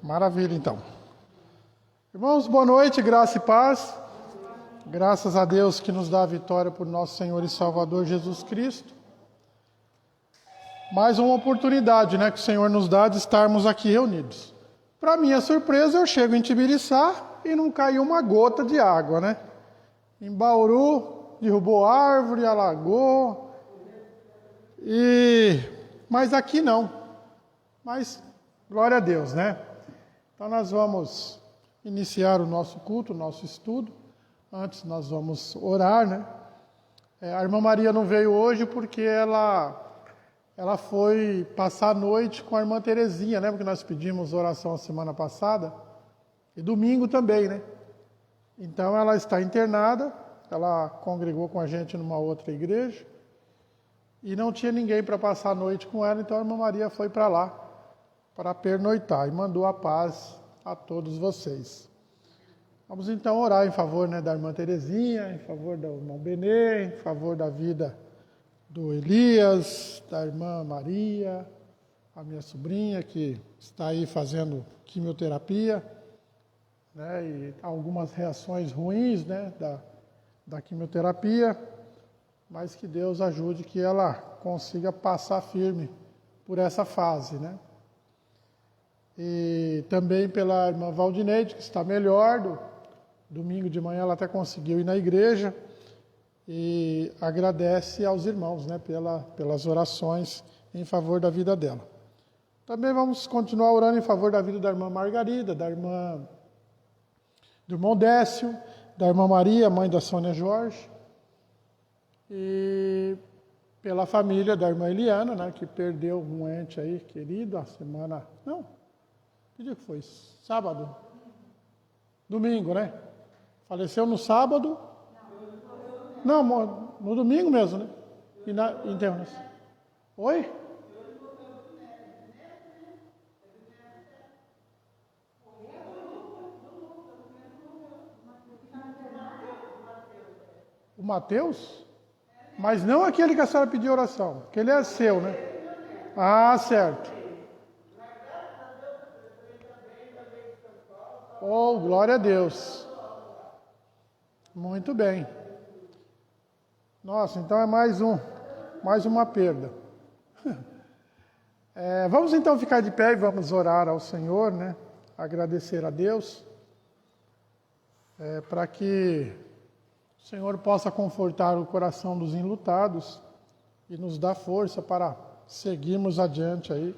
Maravilha, então. Irmãos, boa noite, graça e paz. Graças a Deus que nos dá a vitória por nosso Senhor e Salvador Jesus Cristo. Mais uma oportunidade, que o Senhor nos dá de estarmos aqui reunidos. Para minha surpresa, eu chego em Tibiriçá e não caiu uma gota de água, Em Bauru, derrubou árvore, alagou. Mas aqui não. Mas, glória a Deus, Então nós vamos iniciar o nosso culto, o nosso estudo. Antes nós vamos orar, A irmã Maria não veio hoje porque ela foi passar a noite com a irmã Terezinha, Porque nós pedimos oração a semana passada. E domingo também, Então ela está internada, ela congregou com a gente numa outra igreja. E não tinha ninguém para passar a noite com ela, então a irmã Maria foi para lá para pernoitar e mandou a paz a todos vocês. Vamos então orar em favor da irmã Terezinha, em favor do irmão Benê, em favor da vida do Elias, da irmã Maria, a minha sobrinha que está aí fazendo quimioterapia, e algumas reações ruins, da quimioterapia, mas que Deus ajude que ela consiga passar firme por essa fase, E também pela irmã Valdineide, que está melhor. Domingo de manhã ela até conseguiu ir na igreja. E agradece aos irmãos, pelas orações em favor da vida dela. Também vamos continuar orando em favor da vida da irmã Margarida, do irmão Décio, da irmã Maria, mãe da Sônia Jorge. E pela família da irmã Eliana, que perdeu um ente aí querido a semana... Não, que dia que foi? Sábado? Domingo, Faleceu no sábado? Não, no domingo mesmo, E na internet. Oi? O Mateus? Mas não aquele que a senhora pediu oração, que ele é seu, Ah, certo. Oh, glória a Deus. Muito bem. Nossa, então é mais uma perda. Vamos então ficar de pé e vamos orar ao Senhor, Agradecer a Deus, para que o Senhor possa confortar o coração dos enlutados e nos dar força para seguirmos adiante aí,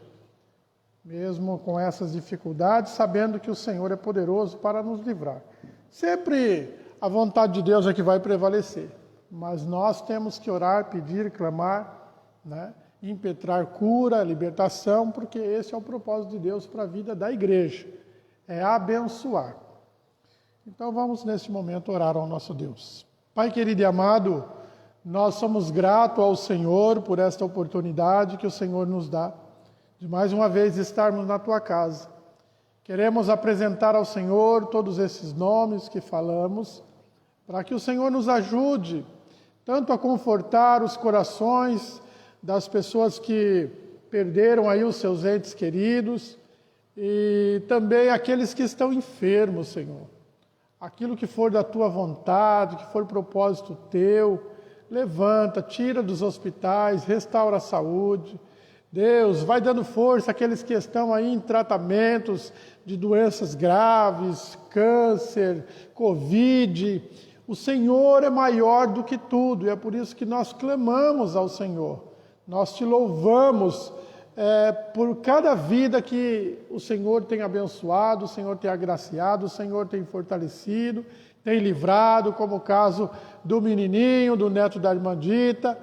mesmo com essas dificuldades, sabendo que o Senhor é poderoso para nos livrar. Sempre a vontade de Deus é que vai prevalecer, mas nós temos que orar, pedir, clamar, impetrar cura, libertação, porque esse é o propósito de Deus para a vida da igreja, é abençoar. Então vamos neste momento orar ao nosso Deus. Pai querido e amado, nós somos gratos ao Senhor por esta oportunidade que o Senhor nos dá, de mais uma vez estarmos na Tua casa. Queremos apresentar ao Senhor todos esses nomes que falamos, para que o Senhor nos ajude tanto a confortar os corações das pessoas que perderam aí os seus entes queridos, e também aqueles que estão enfermos, Senhor. Aquilo que for da Tua vontade, que for propósito Teu, levanta, tira dos hospitais, restaura a saúde. Deus, vai dando força àqueles que estão aí em tratamentos de doenças graves, câncer, Covid. O Senhor é maior do que tudo, e é por isso que nós clamamos ao Senhor. Nós Te louvamos por cada vida que o Senhor tem abençoado, o Senhor tem agraciado, o Senhor tem fortalecido, tem livrado, como o caso do menininho, do neto da irmã Dita,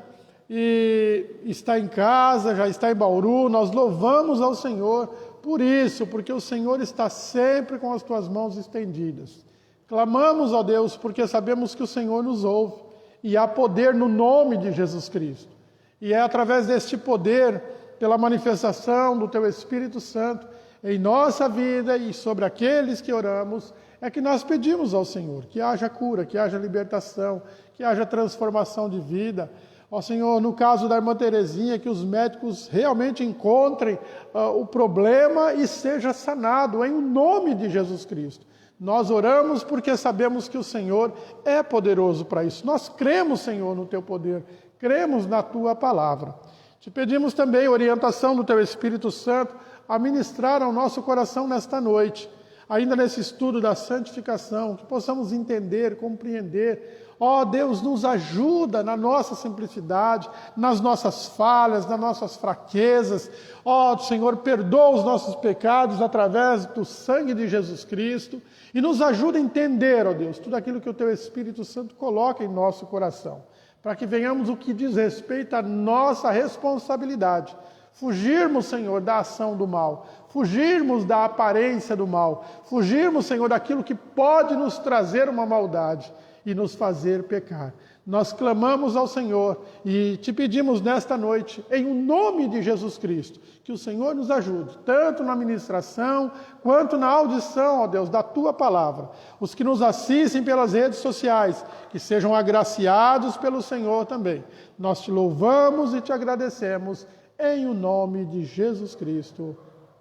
e está em casa, já está em Bauru. Nós louvamos ao Senhor por isso, porque o Senhor está sempre com as Tuas mãos estendidas. Clamamos a Deus porque sabemos que o Senhor nos ouve, e há poder no nome de Jesus Cristo. E é através deste poder, pela manifestação do Teu Espírito Santo em nossa vida e sobre aqueles que oramos, é que nós pedimos ao Senhor que haja cura, que haja libertação, que haja transformação de vida. Ó Senhor, no caso da irmã Terezinha, que os médicos realmente encontrem o problema e seja sanado, em nome de Jesus Cristo. Nós oramos porque sabemos que o Senhor é poderoso para isso. Nós cremos, Senhor, no Teu poder, cremos na Tua palavra. Te pedimos também orientação do Teu Espírito Santo a ministrar ao nosso coração nesta noite, ainda nesse estudo da santificação, que possamos entender, compreender. Ó Deus, nos ajuda na nossa simplicidade, nas nossas falhas, nas nossas fraquezas. Ó Senhor, perdoa os nossos pecados através do sangue de Jesus Cristo e nos ajuda a entender, ó Deus, tudo aquilo que o Teu Espírito Santo coloca em nosso coração, para que venhamos o que diz respeito à nossa responsabilidade. Fugirmos, Senhor, da ação do mal, fugirmos da aparência do mal, fugirmos, Senhor, daquilo que pode nos trazer uma maldade e nos fazer pecar. Nós clamamos ao Senhor e te pedimos nesta noite, em nome de Jesus Cristo, que o Senhor nos ajude, tanto na ministração, quanto na audição, ó Deus, da Tua palavra. Os que nos assistem pelas redes sociais, que sejam agraciados pelo Senhor também. Nós te louvamos e te agradecemos, em o nome de Jesus Cristo.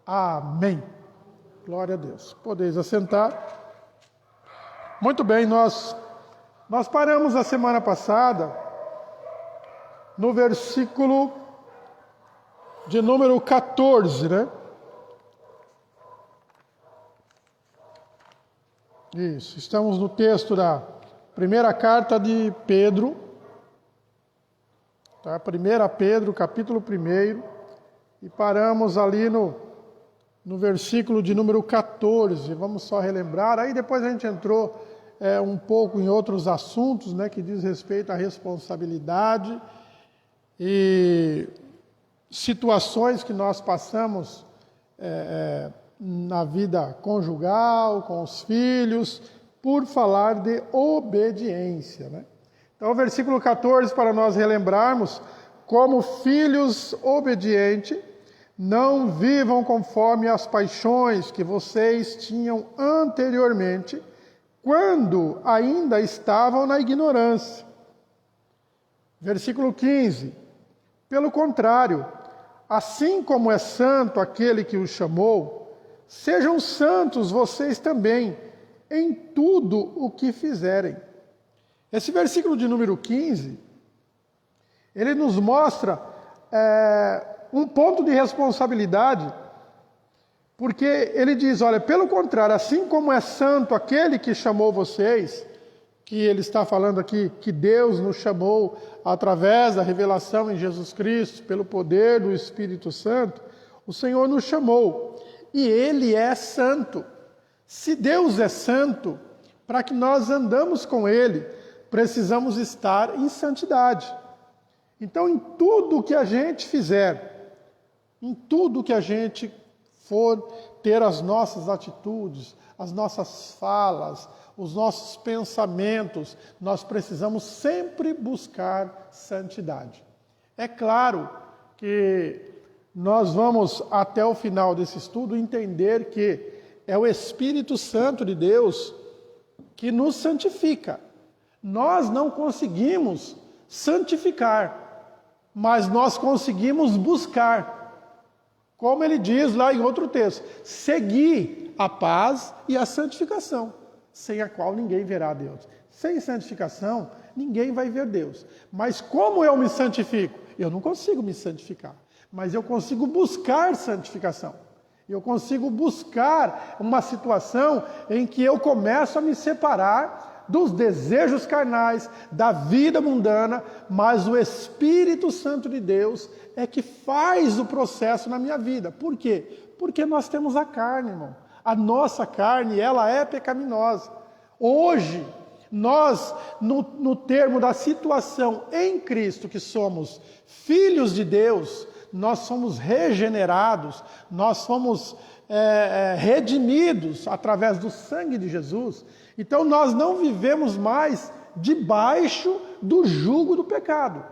Amém. Glória a Deus. Podeis assentar. Muito bem, nós paramos a semana passada no versículo de número 14, né? Isso, estamos no texto da primeira carta de Pedro, tá? 1 Pedro, capítulo 1, e paramos ali no versículo de número 14, vamos só relembrar, aí depois a gente entrou um pouco em outros assuntos, né, que diz respeito à responsabilidade e situações que nós passamos na vida conjugal, com os filhos, por falar de obediência, né? Então, o versículo 14, para nós relembrarmos, como filhos obedientes, não vivam conforme as paixões que vocês tinham anteriormente, quando ainda estavam na ignorância. Versículo 15. Pelo contrário, assim como é santo aquele que os chamou, sejam santos vocês também, em tudo o que fizerem. Esse versículo de número 15, ele nos mostra um ponto de responsabilidade, porque ele diz, olha, pelo contrário, assim como é santo aquele que chamou vocês, que ele está falando aqui, que Deus nos chamou através da revelação em Jesus Cristo, pelo poder do Espírito Santo, o Senhor nos chamou, e Ele é santo. Se Deus é santo, para que nós andamos com Ele, precisamos estar em santidade. Então, em tudo que a gente fizer, em tudo que a gente for ter as nossas atitudes, as nossas falas, os nossos pensamentos, nós precisamos sempre buscar santidade. É claro que nós vamos, até o final desse estudo, entender que é o Espírito Santo de Deus que nos santifica. Nós não conseguimos santificar, mas nós conseguimos buscar. Como ele diz lá em outro texto, segui a paz e a santificação, sem a qual ninguém verá a Deus. Sem santificação, ninguém vai ver Deus. Mas como eu me santifico? Eu não consigo me santificar, mas eu consigo buscar santificação. Eu consigo buscar uma situação em que eu começo a me separar dos desejos carnais, da vida mundana, mas o Espírito Santo de Deus é que faz o processo na minha vida. Por quê? Porque nós temos a carne, irmão. A nossa carne, ela é pecaminosa. Hoje, nós, no termo da situação em Cristo, que somos filhos de Deus, nós somos regenerados, nós somos redimidos através do sangue de Jesus. Então nós não vivemos mais debaixo do jugo do pecado.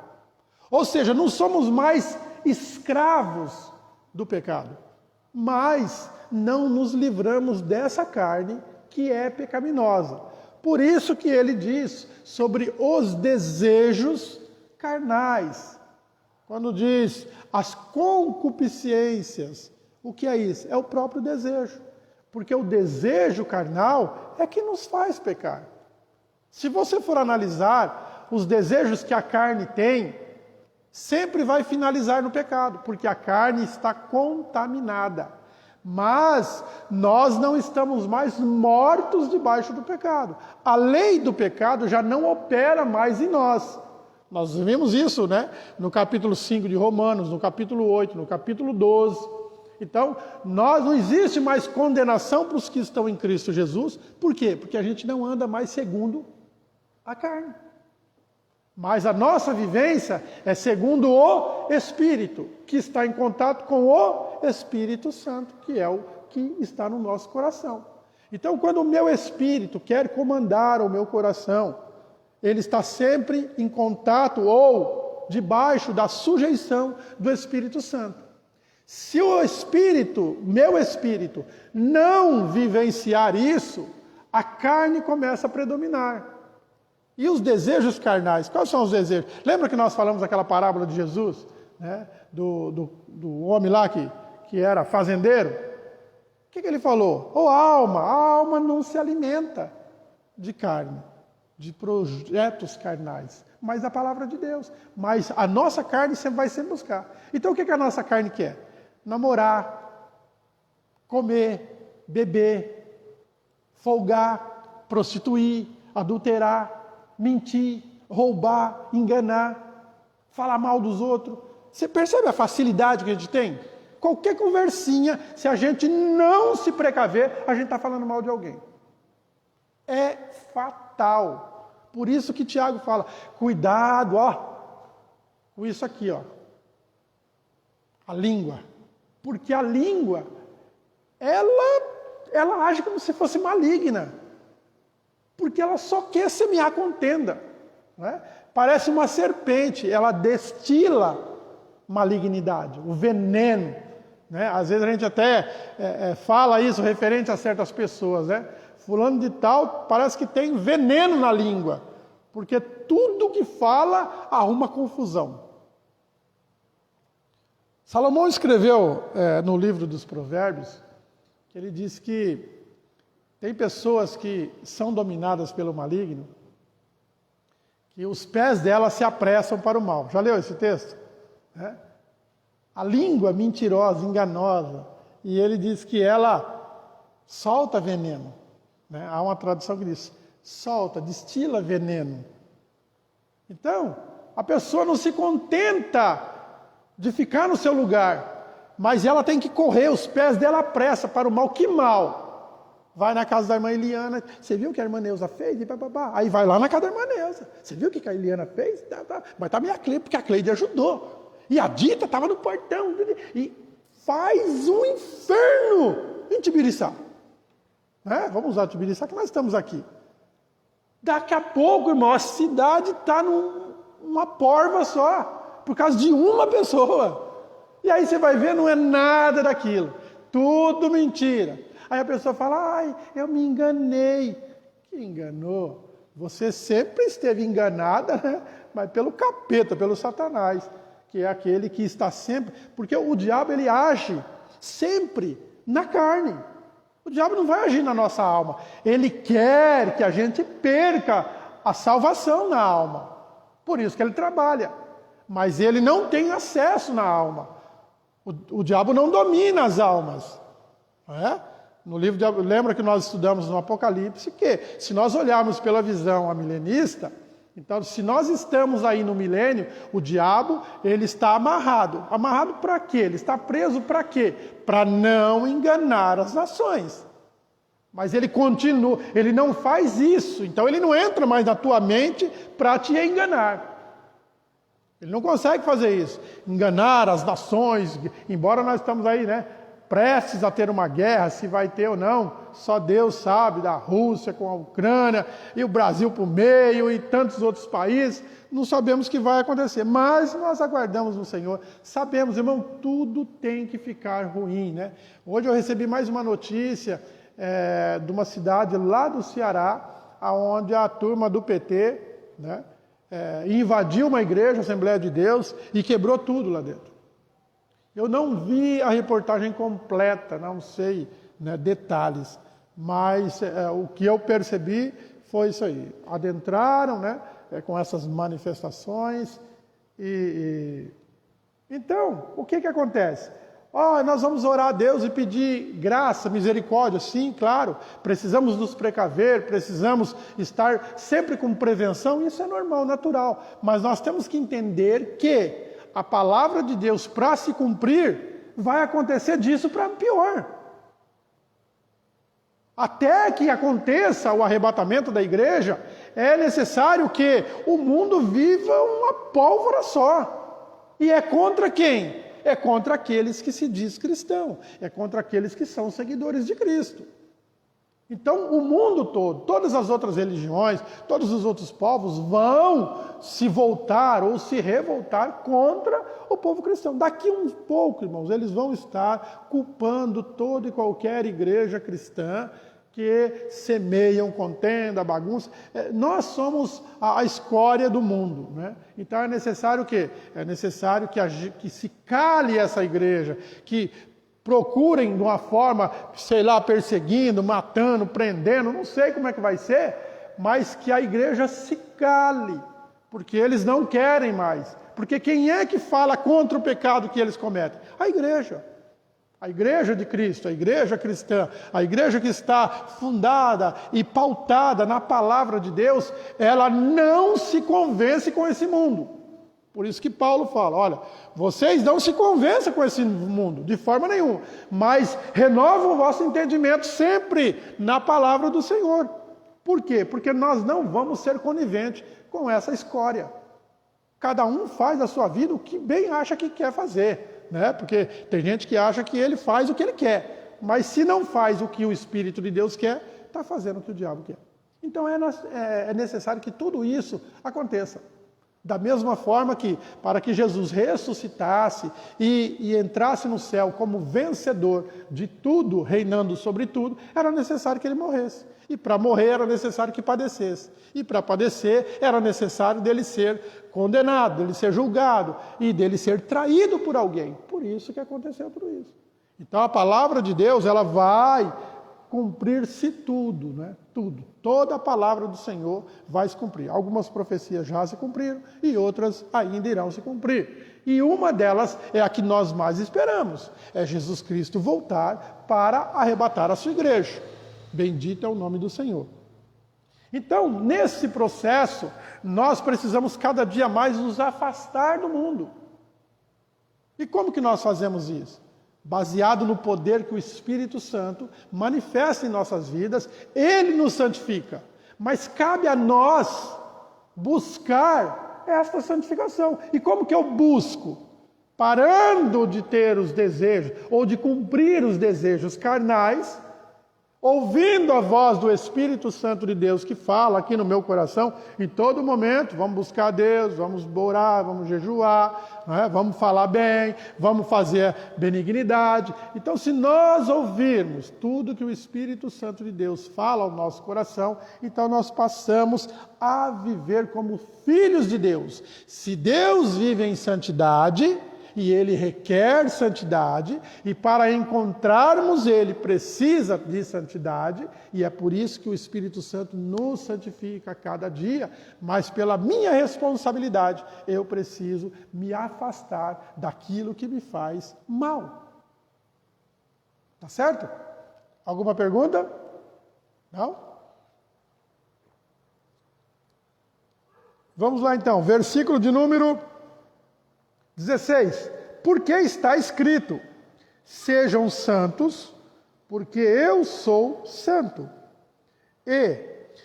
Ou seja, não somos mais escravos do pecado, mas não nos livramos dessa carne que é pecaminosa. Por isso que ele diz sobre os desejos carnais. Quando diz as concupiscências, o que é isso? É o próprio desejo. Porque o desejo carnal é que nos faz pecar. Se você for analisar os desejos que a carne tem, sempre vai finalizar no pecado, porque a carne está contaminada. Mas nós não estamos mais mortos debaixo do pecado. A lei do pecado já não opera mais em nós. Nós vimos isso, né? No capítulo 5 de Romanos, no capítulo 8, no capítulo 12. Então, não existe mais condenação para os que estão em Cristo Jesus. Por quê? Porque a gente não anda mais segundo a carne. Mas a nossa vivência é segundo o Espírito, que está em contato com o Espírito Santo, que é o que está no nosso coração. Então, quando o meu Espírito quer comandar o meu coração, ele está sempre em contato ou debaixo da sujeição do Espírito Santo. Se o Espírito, meu Espírito, não vivenciar isso, a carne começa a predominar. E os desejos carnais, quais são os desejos? Lembra que nós falamos aquela parábola de Jesus, né? do homem lá que era fazendeiro? O que ele falou? A alma não se alimenta de carne, de projetos carnais, mas da palavra de Deus. Mas a nossa carne sempre vai sempre buscar. Então o que a nossa carne quer? Namorar, comer, beber, folgar, prostituir, adulterar, mentir, roubar, enganar, falar mal dos outros. Você percebe a facilidade que a gente tem? Qualquer conversinha, se a gente não se precaver, a gente está falando mal de alguém. É fatal. Por isso que Tiago fala, cuidado, com isso aqui, a língua. Porque a língua, ela age como se fosse maligna. Porque ela só quer semear contenda. Né? Parece uma serpente, ela destila malignidade, o veneno. Né? Às vezes a gente até fala isso referente a certas pessoas. Né? Fulano de tal parece que tem veneno na língua, porque tudo que fala arruma confusão. Salomão escreveu no livro dos Provérbios, que ele diz que tem pessoas que são dominadas pelo maligno, que os pés delas se apressam para o mal. Já leu esse texto? A língua mentirosa, enganosa, e ele diz que ela solta veneno. Há uma tradução que diz, solta, destila veneno. Então, a pessoa não se contenta de ficar no seu lugar, mas ela tem que correr, os pés dela apressam para o mal. Que mal? Vai na casa da irmã Eliana, você viu o que a irmã Neuza fez? Aí vai lá na casa da irmã Neuza, você viu o que a Eliana fez? Mas também a Cleide, porque a Cleide ajudou. E a Dita estava no portão. E faz um inferno em Tibiriçá. Vamos usar Tibiriçá, que nós estamos aqui. Daqui a pouco, irmão, a cidade está numa porva só, por causa de uma pessoa. E aí você vai ver, não é nada daquilo. Tudo mentira. Aí a pessoa fala, eu me enganei. Que enganou? Você sempre esteve enganada, né? Mas pelo capeta, pelo Satanás, que é aquele que está sempre... Porque o diabo, ele age sempre na carne. O diabo não vai agir na nossa alma. Ele quer que a gente perca a salvação na alma. Por isso que ele trabalha. Mas ele não tem acesso na alma. O diabo não domina as almas. Não é? No livro de, lembra que nós estudamos no Apocalipse que, se nós olharmos pela visão milenista, então, se nós estamos aí no milênio, o diabo, ele está amarrado. Amarrado para quê? Ele está preso para quê? Para não enganar as nações. Mas ele continua, ele não faz isso. Então, ele não entra mais na tua mente para te enganar. Ele não consegue fazer isso. Enganar as nações, embora nós estamos aí, né? Prestes a ter uma guerra, se vai ter ou não, só Deus sabe, da Rússia com a Ucrânia, e o Brasil por meio, e tantos outros países, não sabemos o que vai acontecer, mas nós aguardamos no Senhor, sabemos, irmão, tudo tem que ficar ruim, né? Hoje eu recebi mais uma notícia de uma cidade lá do Ceará, onde a turma do PT, né, invadiu uma igreja, Assembleia de Deus, e quebrou tudo lá dentro. Eu não vi a reportagem completa, não sei, né, detalhes, mas o que eu percebi foi isso aí. Adentraram, né, com essas manifestações. Então, o que acontece? Nós vamos orar a Deus e pedir graça, misericórdia. Sim, claro, precisamos nos precaver, precisamos estar sempre com prevenção, isso é normal, natural. Mas nós temos que entender que a palavra de Deus, para se cumprir, vai acontecer disso para pior. Até que aconteça o arrebatamento da igreja, é necessário que o mundo viva uma pólvora só. E é contra quem? É contra aqueles que se diz cristão, é contra aqueles que são seguidores de Cristo. Então, o mundo todo, todas as outras religiões, todos os outros povos vão se voltar ou se revoltar contra o povo cristão. Daqui um pouco, irmãos, eles vão estar culpando toda e qualquer igreja cristã que semeiam contenda, bagunça. Nós somos a escória do mundo, né? Então é necessário o quê? É necessário que se cale essa igreja, que procurem de uma forma, sei lá, perseguindo, matando, prendendo, não sei como é que vai ser, mas que a igreja se cale, porque eles não querem mais. Porque quem é que fala contra o pecado que eles cometem? A igreja. A igreja de Cristo, a igreja cristã, a igreja que está fundada e pautada na palavra de Deus, ela não se convence com esse mundo. Por isso que Paulo fala, olha, vocês não se convençam com esse mundo, de forma nenhuma, mas renovam o vosso entendimento sempre na palavra do Senhor. Por quê? Porque nós não vamos ser coniventes com essa escória. Cada um faz da sua vida o que bem acha que quer fazer. Né? Porque tem gente que acha que ele faz o que ele quer, mas se não faz o que o Espírito de Deus quer, está fazendo o que o diabo quer. Então é necessário que tudo isso aconteça. Da mesma forma que, para que Jesus ressuscitasse e entrasse no céu como vencedor de tudo, reinando sobre tudo, era necessário que ele morresse. E para morrer era necessário que padecesse. E para padecer era necessário dele ser condenado, dele ser julgado e dele ser traído por alguém. Por isso que aconteceu tudo isso. Então a palavra de Deus, ela vai cumprir-se tudo, né? Tudo. Toda a palavra do Senhor vai se cumprir. Algumas profecias já se cumpriram e outras ainda irão se cumprir. E uma delas é a que nós mais esperamos. É Jesus Cristo voltar para arrebatar a sua igreja. Bendito é o nome do Senhor. Então, nesse processo, nós precisamos cada dia mais nos afastar do mundo. E como que nós fazemos isso? Baseado no poder que o Espírito Santo manifesta em nossas vidas, ele nos santifica. Mas cabe a nós buscar esta santificação. E como que eu busco? Parando de ter os desejos, ou de cumprir os desejos carnais, ouvindo a voz do Espírito Santo de Deus que fala aqui no meu coração, em todo momento, vamos buscar Deus, vamos orar, vamos jejuar, né? Vamos falar bem, vamos fazer benignidade. Então, se nós ouvirmos tudo que o Espírito Santo de Deus fala ao nosso coração, então nós passamos a viver como filhos de Deus. Se Deus vive em santidade, e ele requer santidade, e para encontrarmos ele precisa de santidade, e é por isso que o Espírito Santo nos santifica a cada dia, mas pela minha responsabilidade, eu preciso me afastar daquilo que me faz mal. Tá certo? Alguma pergunta? Não? Vamos lá então, versículo de número 16, porque está escrito, sejam santos, porque eu sou santo. E,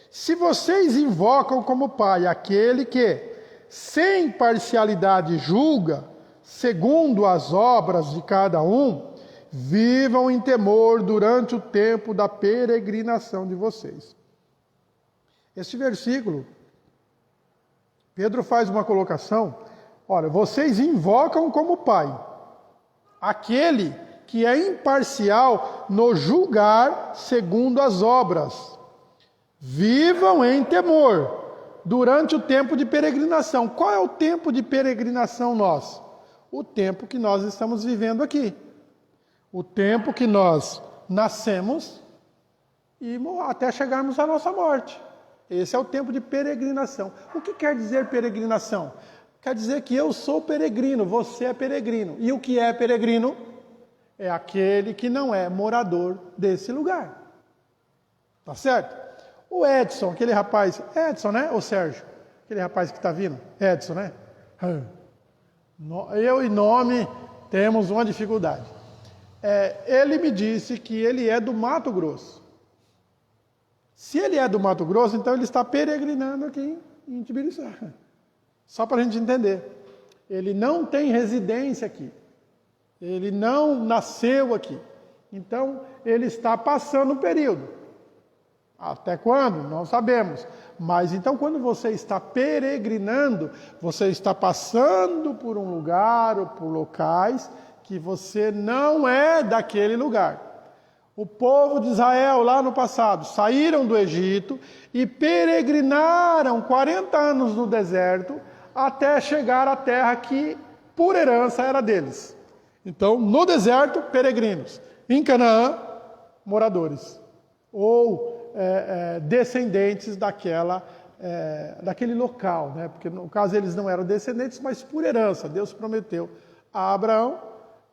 se vocês invocam como Pai aquele que, sem parcialidade, julga, segundo as obras de cada um, vivam em temor durante o tempo da peregrinação de vocês. Este versículo, Pedro faz uma colocação. Olha, vocês invocam como Pai aquele que é imparcial no julgar segundo as obras. Vivam em temor durante o tempo de peregrinação. Qual é o tempo de peregrinação nosso? O tempo que nós estamos vivendo aqui. O tempo que nós nascemos e até chegarmos à nossa morte. Esse é o tempo de peregrinação. O que quer dizer peregrinação? Quer dizer que eu sou peregrino, você é peregrino. E o que é peregrino? É aquele que não é morador desse lugar. Tá certo? O Edson, aquele rapaz, Edson, né? Ou Sérgio? Aquele rapaz que está vindo? Edson, né? Eu e nome temos uma dificuldade. Ele me disse que ele é do Mato Grosso. Se ele é do Mato Grosso, então ele está peregrinando aqui em Tibiriçá. Só para a gente entender. Ele não tem residência aqui. Ele não nasceu aqui. Então, ele está passando um período. Até quando? Não sabemos. Mas então, quando você está peregrinando, você está passando por um lugar ou por locais que você não é daquele lugar. O povo de Israel, lá no passado, saíram do Egito e peregrinaram 40 anos no deserto até chegar à terra que, por herança, era deles. Então, no deserto, peregrinos. Em Canaã, moradores. Ou descendentes daquele local. Né? Porque, no caso, eles não eram descendentes, mas por herança. Deus prometeu a Abraão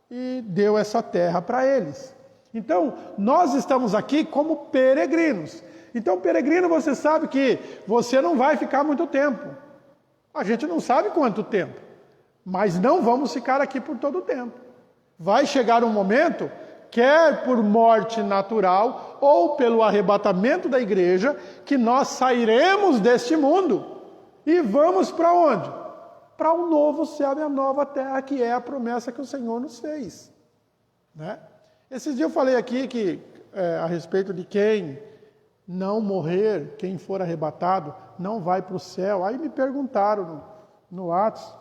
e deu essa terra para eles. Então, nós estamos aqui como peregrinos. Então, peregrino, você sabe que você não vai ficar muito tempo. A gente não sabe quanto tempo. Mas não vamos ficar aqui por todo o tempo. Vai chegar um momento, quer por morte natural ou pelo arrebatamento da igreja, que nós sairemos deste mundo e vamos para onde? Para um novo céu e a nova terra, que é a promessa que o Senhor nos fez. Né? Esses dias eu falei aqui a respeito de quem não morrer, quem for arrebatado, não vai para o céu. Aí me perguntaram no Atos,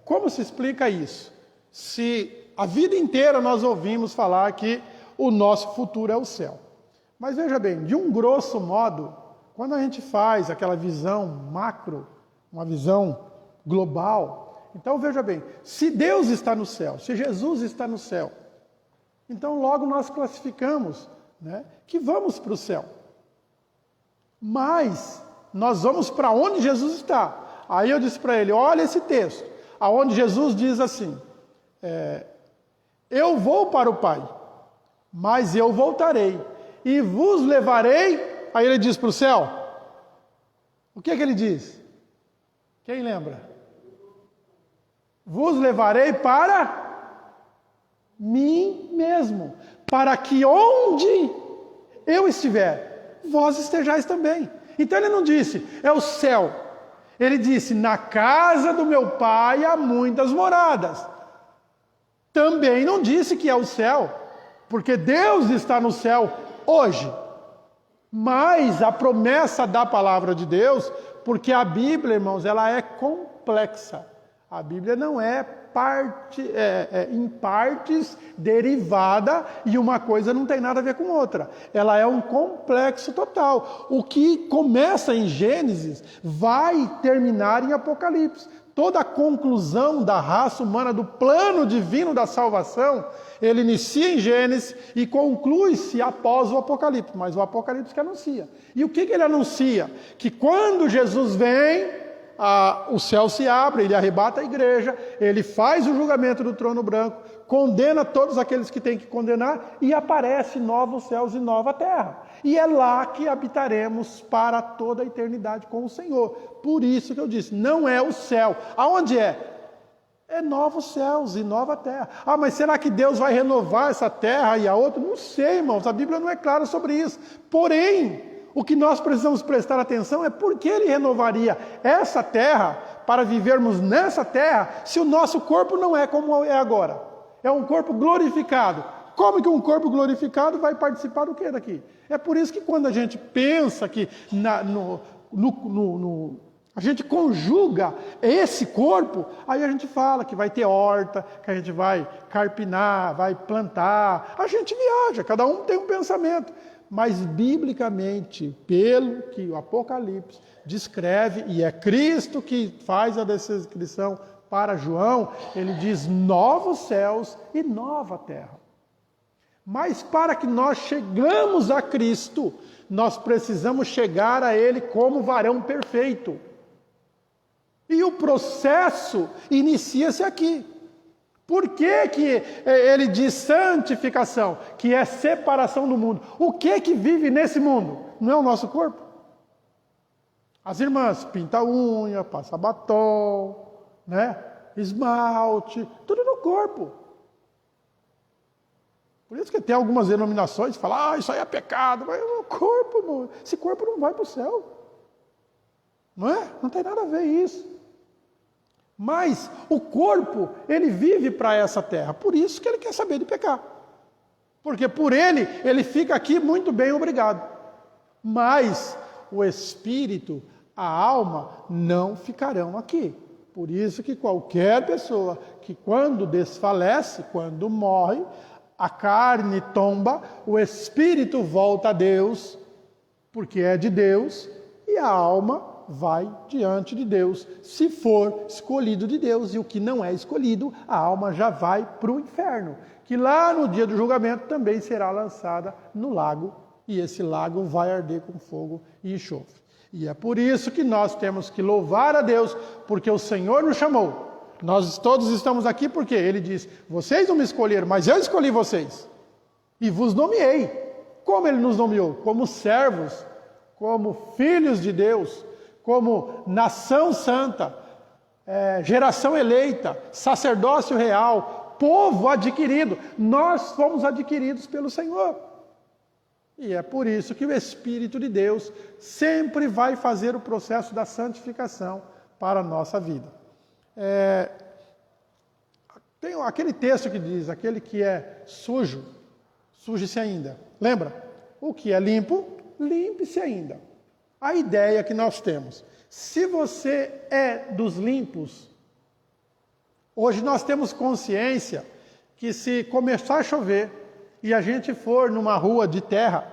como se explica isso? Se a vida inteira nós ouvimos falar que o nosso futuro é o céu. Mas veja bem, de um grosso modo, quando a gente faz aquela visão macro, uma visão global, então veja bem, se Deus está no céu, se Jesus está no céu, então logo nós classificamos, né, que vamos para o céu. Mas nós vamos para onde Jesus está. Aí eu disse para ele, olha esse texto, aonde Jesus diz assim, eu vou para o Pai, mas eu voltarei e vos levarei. Aí ele diz para o céu. O que ele diz? Quem lembra? Vos levarei para mim mesmo, para que onde eu estiver, vós estejais também. Então ele não disse, é o céu. Ele disse, na casa do meu Pai há muitas moradas. Também não disse que é o céu, porque Deus está no céu hoje. Mas a promessa da palavra de Deus, porque a Bíblia, irmãos, ela é complexa. A Bíblia não é em partes derivada e uma coisa não tem nada a ver com outra. Ela é um complexo total. O que começa em Gênesis vai terminar em Apocalipse. Toda a conclusão da raça humana, do plano divino da salvação, ele inicia em Gênesis e conclui-se após o Apocalipse. Mas o Apocalipse que anuncia. E o que ele anuncia? Que quando Jesus vem, o céu se abre, ele arrebata a igreja, ele faz o julgamento do trono branco, condena todos aqueles que tem que condenar e aparece novos céus e nova terra. E é lá que habitaremos para toda a eternidade com o Senhor. Por isso que eu disse, não é o céu. Aonde é? É novos céus e nova terra. Ah, mas será que Deus vai renovar essa terra e a outra? Não sei, irmãos, a Bíblia não é clara sobre isso. Porém, o que nós precisamos prestar atenção é por que ele renovaria essa terra para vivermos nessa terra se o nosso corpo não é como é agora. É um corpo glorificado. Como que um corpo glorificado vai participar do que daqui? É por isso que quando a gente pensa que a gente conjuga esse corpo, aí a gente fala que vai ter horta, que a gente vai carpinar, vai plantar. A gente viaja, cada um tem um pensamento. mas biblicamente, pelo que o Apocalipse descreve, e é Cristo que faz a descrição para João, ele diz novos céus e nova terra. Mas para que nós chegamos a Cristo, nós precisamos chegar a Ele como varão perfeito. E o processo inicia-se aqui. Por que que ele diz santificação? Que é separação do mundo. O que vive nesse mundo? Não é o nosso corpo? As irmãs pintam unha, passam batom, né? Esmalte, tudo no corpo. Por isso que tem algumas denominações que falam, isso aí é pecado, mas o corpo, esse corpo não vai para o céu. Não é? Não tem nada a ver isso. Mas o corpo, ele vive para essa terra, por isso que ele quer saber de pecar. Porque por ele fica aqui muito bem, obrigado. Mas o espírito, a alma, não ficarão aqui. Por isso que qualquer pessoa que quando desfalece, quando morre, a carne tomba, o espírito volta a Deus, porque é de Deus, e a alma vai diante de Deus, se for escolhido de Deus, e o que não é escolhido, a alma já vai para o inferno, que lá no dia do julgamento também será lançada no lago, e esse lago vai arder com fogo e enxofre. E é por isso que nós temos que louvar a Deus, porque o Senhor nos chamou. Nós todos estamos aqui porque Ele diz, vocês não me escolheram, mas eu escolhi vocês. E vos nomeei. Como Ele nos nomeou? Como servos, como filhos de Deus, como nação santa, geração eleita, sacerdócio real, povo adquirido. Nós fomos adquiridos pelo Senhor. E é por isso que o Espírito de Deus sempre vai fazer o processo da santificação para a nossa vida. Tem aquele texto que diz, aquele que é sujo, suje-se ainda. Lembra? O que é limpo, limpe-se ainda. A ideia que nós temos, se você é dos limpos, hoje nós temos consciência que se começar a chover e a gente for numa rua de terra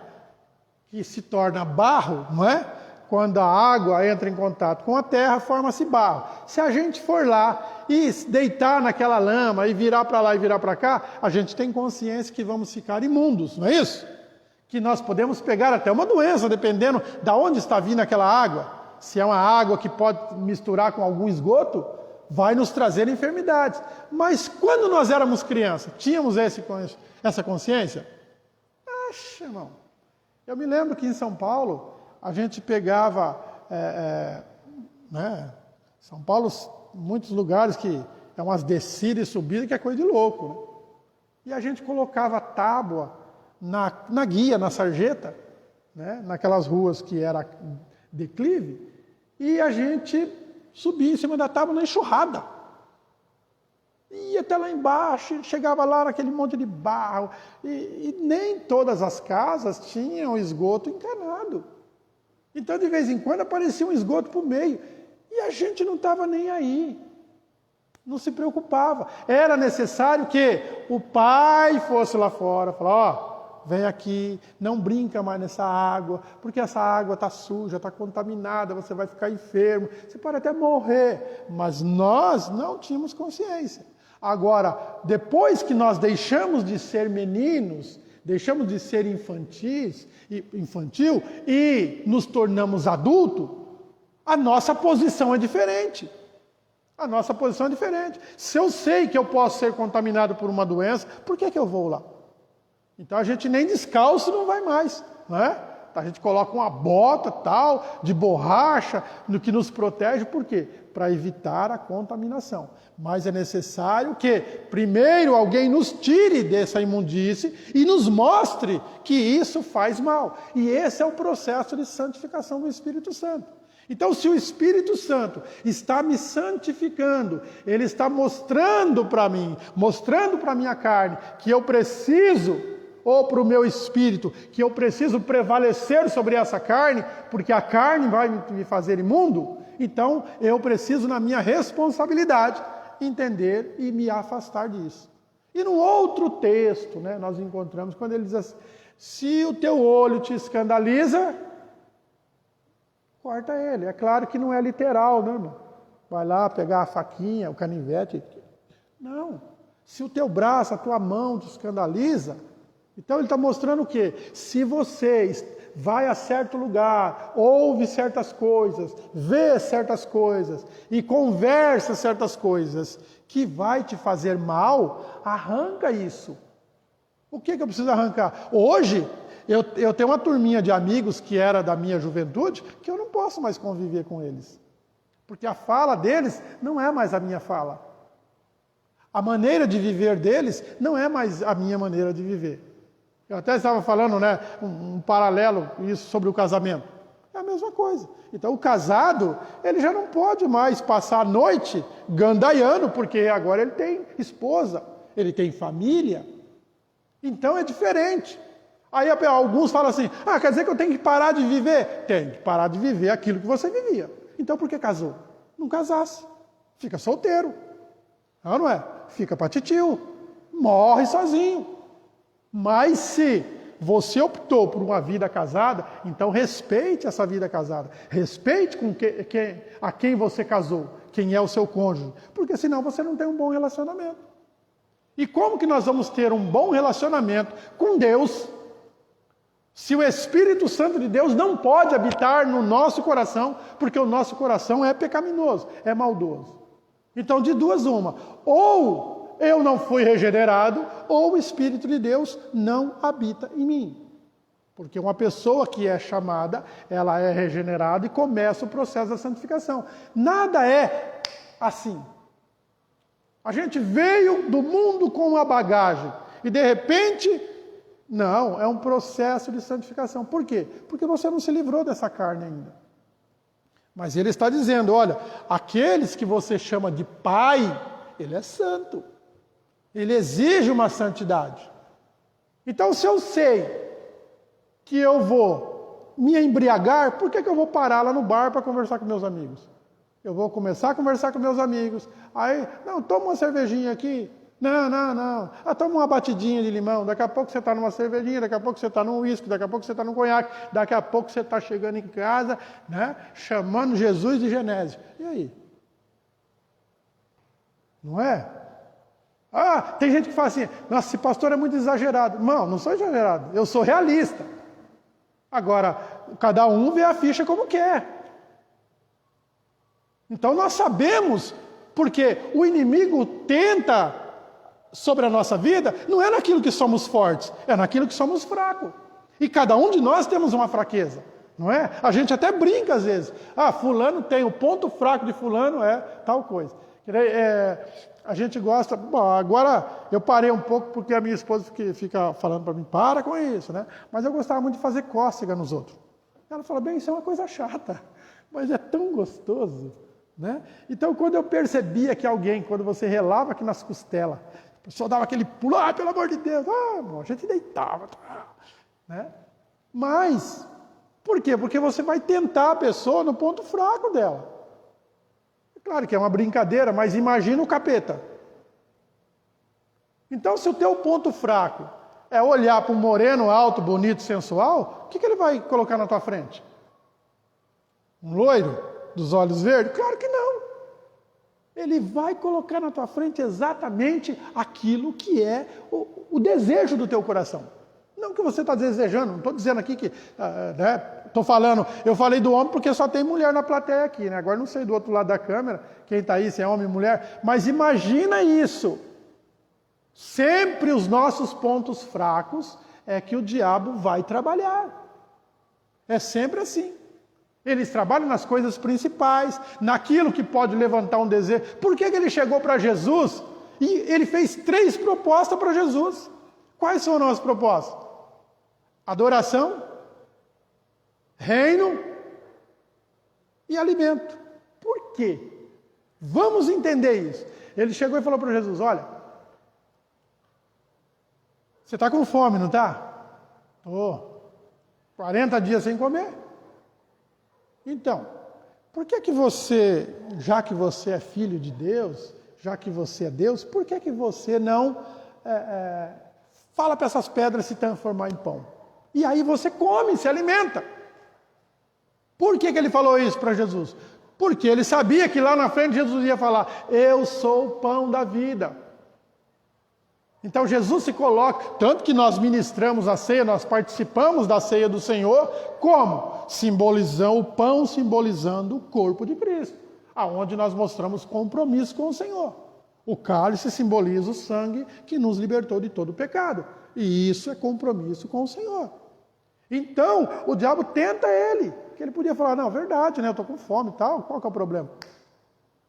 que se torna barro, não é? Quando a água entra em contato com a terra, forma-se barro. Se a gente for lá e deitar naquela lama e virar para lá e virar para cá, a gente tem consciência que vamos ficar imundos, não é isso? Que nós podemos pegar até uma doença, dependendo de onde está vindo aquela água. Se é uma água que pode misturar com algum esgoto, vai nos trazer enfermidades. Mas quando nós éramos crianças, tínhamos essa consciência? Irmão, eu me lembro que em São Paulo, a gente pegava, São Paulo, muitos lugares que é umas descidas e subidas que é coisa de louco, né? E a gente colocava tábua na guia, na sarjeta, né? Naquelas ruas que era declive, e a gente subia em cima da tábua na enxurrada. Ia até lá embaixo, chegava lá naquele monte de barro, e nem todas as casas tinham esgoto encanado. Então, de vez em quando, aparecia um esgoto por meio, e a gente não estava nem aí, não se preocupava. Era necessário que o pai fosse lá fora, falar, vem aqui, não brinca mais nessa água, porque essa água está suja, está contaminada, você vai ficar enfermo, você pode até morrer. Mas nós não tínhamos consciência. Agora, depois que nós deixamos de ser meninos, deixamos de ser infantil e nos tornamos adulto, a nossa posição é diferente. A nossa posição é diferente. Se eu sei que eu posso ser contaminado por uma doença, por que eu vou lá? Então a gente nem descalço não vai mais, não é? A gente coloca uma bota tal, de borracha, no que nos protege, por quê? Para evitar a contaminação. Mas é necessário que, primeiro, alguém nos tire dessa imundície e nos mostre que isso faz mal. E esse é o processo de santificação do Espírito Santo. Então, se o Espírito Santo está me santificando, ele está mostrando para mim, mostrando para a minha carne, que eu preciso, ou para o meu espírito, que eu preciso prevalecer sobre essa carne, porque a carne vai me fazer imundo, então eu preciso, na minha responsabilidade, entender e me afastar disso. E no outro texto, nós encontramos, quando ele diz assim, Se o teu olho te escandaliza, corta ele. É claro que não é literal, né, irmão? Vai lá pegar a faquinha, o canivete. Não. Se o teu braço, a tua mão te escandaliza, então ele está mostrando o quê? Se você vai a certo lugar, ouve certas coisas, vê certas coisas e conversa certas coisas que vai te fazer mal, arranca isso. O que eu preciso arrancar? Hoje, eu tenho uma turminha de amigos que era da minha juventude, que eu não posso mais conviver com eles. Porque a fala deles não é mais a minha fala. A maneira de viver deles não é mais a minha maneira de viver. Eu até estava falando, né, um paralelo isso sobre o casamento. É a mesma coisa. Então o casado, ele já não pode mais passar a noite gandaiando, porque agora ele tem esposa, ele tem família. Então é diferente. Aí alguns falam assim, quer dizer que eu tenho que parar de viver? Tem que parar de viver aquilo que você vivia. Então por que casou? Não casasse. Fica solteiro. Não é? Fica para titio. Morre sozinho. Mas se você optou por uma vida casada, então respeite essa vida casada. Respeite a quem você casou, quem é o seu cônjuge. Porque senão você não tem um bom relacionamento. E como que nós vamos ter um bom relacionamento com Deus, se o Espírito Santo de Deus não pode habitar no nosso coração, porque o nosso coração é pecaminoso, é maldoso. Então, de duas uma, ou eu não fui regenerado, ou o Espírito de Deus não habita em mim. Porque uma pessoa que é chamada, ela é regenerada e começa o processo da santificação. Nada é assim. A gente veio do mundo com uma bagagem e de repente, não, é um processo de santificação. Por quê? Porque você não se livrou dessa carne ainda. Mas ele está dizendo, olha, aqueles que você chama de pai, ele é santo. Ele exige uma santidade. Então, se eu sei que eu vou me embriagar, por que eu vou parar lá no bar para conversar com meus amigos? Eu vou começar a conversar com meus amigos. Aí, não, toma uma cervejinha aqui. Não. Toma uma batidinha de limão. Daqui a pouco você está numa cervejinha, daqui a pouco você está num uísque, daqui a pouco você está num conhaque, daqui a pouco você está chegando em casa, né, chamando Jesus de Genésio. E aí? Não é? Tem gente que fala assim, nossa, esse pastor é muito exagerado. Não sou exagerado, eu sou realista. Agora, cada um vê a ficha como quer. Então nós sabemos, porque o inimigo tenta sobre a nossa vida, não é naquilo que somos fortes, é naquilo que somos fracos. E cada um de nós temos uma fraqueza, não é? A gente até brinca às vezes. Fulano tem, o ponto fraco de fulano é tal coisa. A gente gosta... Bom, agora eu parei um pouco porque a minha esposa fica falando para mim, para com isso, né? Mas eu gostava muito de fazer cócega nos outros. Ela fala, bem, isso é uma coisa chata, mas é tão gostoso, né? Então, quando eu percebia que alguém, quando você relava aqui nas costelas, a pessoa dava aquele pulo, pelo amor de Deus, bom, a gente deitava, né? Mas, por quê? Porque você vai tentar a pessoa no ponto fraco dela. Claro que é uma brincadeira, mas imagina o capeta. Então, se o teu ponto fraco é olhar para um moreno alto, bonito, sensual, o que ele vai colocar na tua frente? Um loiro dos olhos verdes? Claro que não. Ele vai colocar na tua frente exatamente aquilo que é o desejo do teu coração. Não que você está desejando, não estou dizendo aqui que... eu falei do homem porque só tem mulher na plateia aqui, né? Agora não sei do outro lado da câmera, quem está aí, se é homem ou mulher, mas imagina isso. Sempre os nossos pontos fracos é que o diabo vai trabalhar. É sempre assim. Eles trabalham nas coisas principais, naquilo que pode levantar um desejo. Por que ele chegou para Jesus e ele fez 3 propostas para Jesus? Quais foram as propostas? Adoração, reino e alimento. Por quê? Vamos entender isso. Ele chegou e falou para Jesus, olha, você está com fome, não está? Estou. 40 dias sem comer. Então, por que você, já que você é filho de Deus, já que você é Deus, por que você não fala para essas pedras se transformar em pão? E aí você come, se alimenta. Por que ele falou isso para Jesus? Porque ele sabia que lá na frente Jesus ia falar: eu sou o pão da vida. Então Jesus se coloca, tanto que nós ministramos a ceia, nós participamos da ceia do Senhor, como? Simbolizando o pão, simbolizando o corpo de Cristo, aonde nós mostramos compromisso com o Senhor. O cálice simboliza o sangue que nos libertou de todo o pecado. E isso é compromisso com o Senhor. Então, o diabo tenta ele, que ele podia falar: não, verdade, né? Eu estou com fome e tal, qual que é o problema?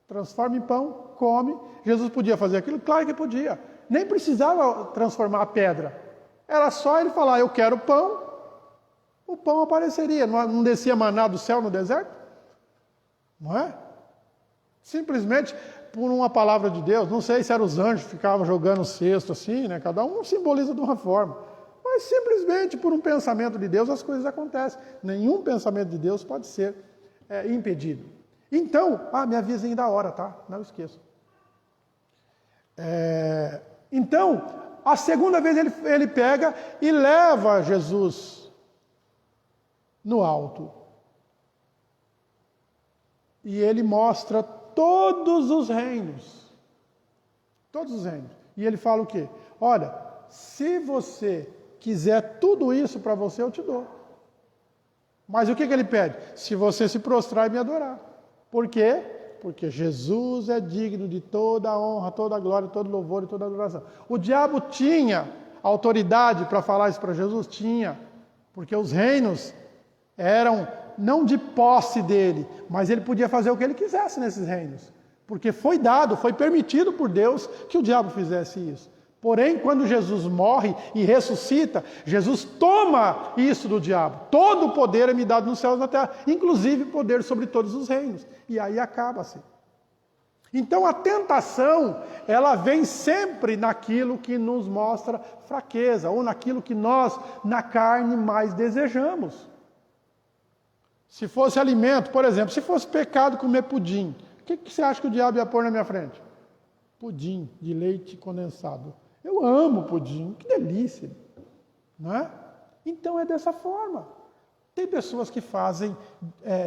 Transforma em pão, come. Jesus podia fazer aquilo? Claro que podia. Nem precisava transformar a pedra. Era só ele falar: eu quero pão. O pão apareceria. Não descia maná do céu no deserto? Não é? Simplesmente por uma palavra de Deus. Não sei se eram os anjos que ficavam jogando cesto assim, né? Cada um simboliza de uma forma. Mas simplesmente por um pensamento de Deus as coisas acontecem. Nenhum pensamento de Deus pode ser impedido. Então, me avisem da hora, tá? Não esqueça. Então, a segunda vez ele pega e leva Jesus no alto. E ele mostra todos os reinos. Todos os reinos. E ele fala o quê? Olha, se você quiser tudo isso para você, eu te dou. Mas o que ele pede? Se você se prostrar e me adorar. Por quê? Porque Jesus é digno de toda a honra, toda a glória, todo louvor e toda a adoração. O diabo tinha autoridade para falar isso para Jesus? Tinha. Porque os reinos eram não de posse dele, mas ele podia fazer o que ele quisesse nesses reinos. Porque foi dado, foi permitido por Deus que o diabo fizesse isso. Porém, quando Jesus morre e ressuscita, Jesus toma isso do diabo. Todo o poder é me dado nos céus e na terra, inclusive poder sobre todos os reinos. E aí acaba-se. Então a tentação, ela vem sempre naquilo que nos mostra fraqueza, ou naquilo que nós, na carne, mais desejamos. Se fosse alimento, por exemplo, se fosse pecado comer pudim, o que você acha que o diabo ia pôr na minha frente? Pudim de leite condensado. Eu amo pudim, que delícia, não é? Então é dessa forma. Tem pessoas que fazem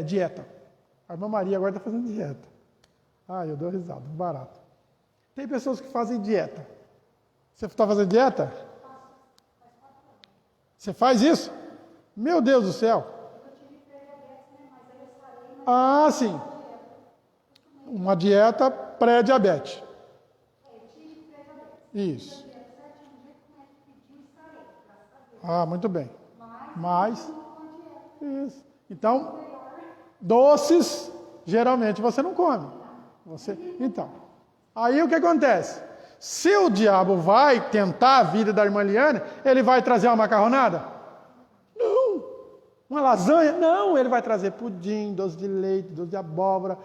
dieta. A irmã Maria agora está fazendo dieta. Eu dou risada, barato. Tem pessoas que fazem dieta. Você está fazendo dieta? Você faz isso? Meu Deus do céu. Sim. Uma dieta pré-diabetes. Isso. Muito bem. Mas, isso. Então, doces, geralmente você não come. Então, aí o que acontece? Se o diabo vai tentar a vida da irmã Liane, ele vai trazer uma macarronada? Não. Uma lasanha? Não, ele vai trazer pudim, doce de leite, doce de abóbora,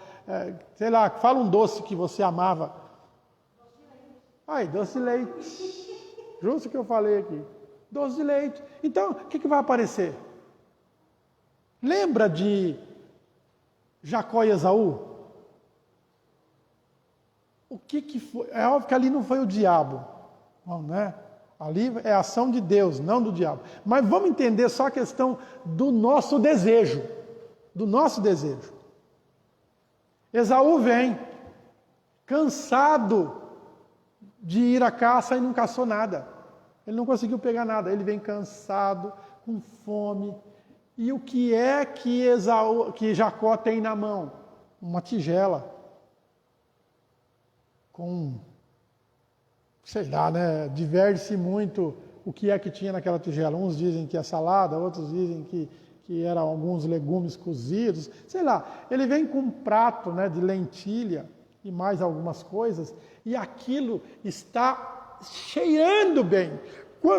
sei lá, fala um doce que você amava. Doce de leite. Justo o que eu falei aqui. Doce de leite. Então, o que vai aparecer? Lembra de Jacó e Esaú? O que foi? É óbvio que ali não foi o diabo. Não, né? Ali é a ação de Deus, não do diabo. Mas vamos entender só a questão do nosso desejo. Do nosso desejo. Esaú vem cansado de ir à caça e não caçou nada. Ele não conseguiu pegar nada. Ele vem cansado, com fome. E o que é que Jacó tem na mão? Uma tigela. Com, sei lá, né? Diverge-se muito o que é que tinha naquela tigela. Uns dizem que é salada, outros dizem que eram alguns legumes cozidos. Sei lá. Ele vem com um prato, né, de lentilha e mais algumas coisas. E aquilo está cheirando bem.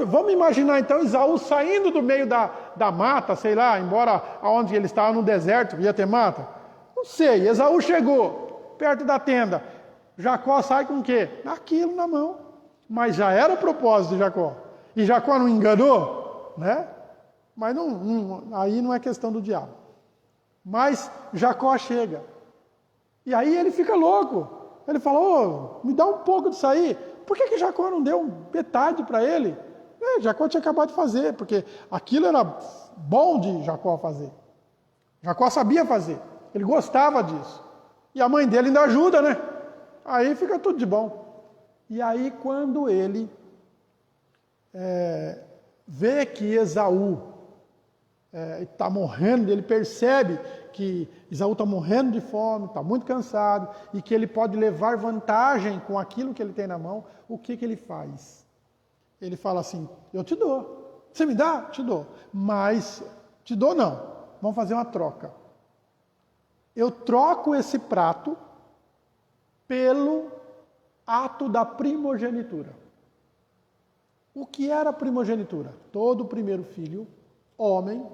Vamos imaginar então Esaú saindo do meio da mata, sei lá, embora onde ele estava no deserto, ia ter mata. Não sei, Esaú chegou perto da tenda. Jacó sai com o quê? Aquilo na mão. Mas já era o propósito de Jacó. E Jacó não enganou, né? Mas aí não é questão do diabo. Mas Jacó chega. E aí ele fica louco. Ele falou: me dá um pouco disso aí. Por que Jacó não deu metade para ele? Jacó tinha acabado de fazer, porque aquilo era bom de Jacó fazer. Jacó sabia fazer, ele gostava disso. E a mãe dele ainda ajuda, né? Aí fica tudo de bom. E aí quando ele vê que Esaú está morrendo, ele percebe que Esaú está morrendo de fome, está muito cansado, e que ele pode levar vantagem com aquilo que ele tem na mão, o que ele faz? Ele fala assim, eu te dou. Você me dá? Te dou. Mas, te dou não. Vamos fazer uma troca. Eu troco esse prato pelo ato da primogenitura. O que era a primogenitura? Todo primeiro filho, homem,